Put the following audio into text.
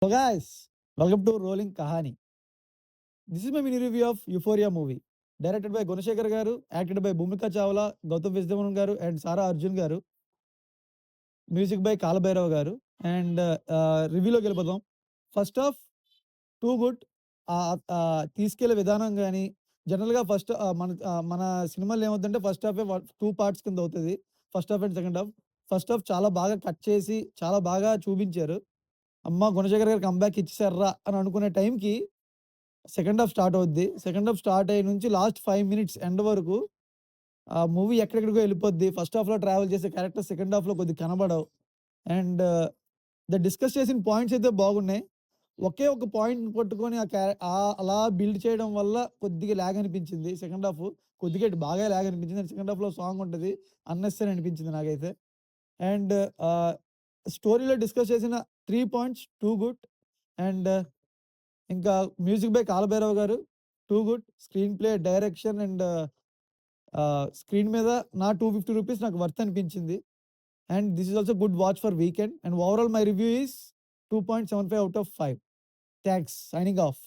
So guys, welcome to Rolling Kahani. This is my mini review of Euphoria movie. Directed by Gunashekhar garu, acted by Bhumika Chawla, Gautam Viswanathan garu and Sara Arjun garu. Music by Kalabhairav garu. And review లోకి వెళ్ళిపోదాం. First half too good. తీసుకెళ్లే విధానం గాని జనరల్‌గా first మన సినిమాలో ఏమవుద్దంటే first హాఫే 2 parts కింద అవుతది. First half and second half. First half చాలా బాగా కట్ చేసి చాలా బాగా చూపించారు. అమ్మ! గుణశేఖర్ గారు కమ్‌బ్యాక్ ఇచ్చేసార్రా అని అనుకునే టైంకి సెకండ్ హాఫ్ స్టార్ట్ అవుద్ది. సెకండ్ హాఫ్ స్టార్ట్ అయ్యి నుంచి లాస్ట్ 5 మినిట్స్ ఎండ్ వరకు ఆ మూవీ ఎక్కడెక్కడికో ఎళ్ళిపోద్ది. ఫస్ట్ హాఫ్‌లో ట్రావెల్ చేసే క్యారెక్టర్స్ సెకండ్ హాఫ్‌లో కొద్దిగా కనబడవు. అండ్ డిస్కస్ చేసిన పాయింట్స్ అయితే బాగున్నాయి. ఒకే ఒక పాయింట్‌ని పట్టుకొని అలా బిల్డ్ చేయడం వల్ల కొద్దిగా లాగ్ అనిపించింది. సెకండ్ హాఫ్ కొద్దిగా ఏంటి బాగా లాగ్ అనిపించింది. అండ్ సెకండ్ హాఫ్‌లో సాంగ్ ఉంటది. అన్నెసెసరీ అనిపించింది నాకైతే. అండ్ స్టోరీలో డిస్కస్ చేసిన 3 పాయింట్స్ టూ గుడ్. అండ్ ఇంకా మ్యూజిక్ బై కాలభైరవ్ గారు too good. Screen play, direction and screen మీద నా ₹250 నాకు వర్త్ అనిపించింది. And this is also good watch for weekend. And overall my review is 2.75 out of 5. Thanks. Signing off.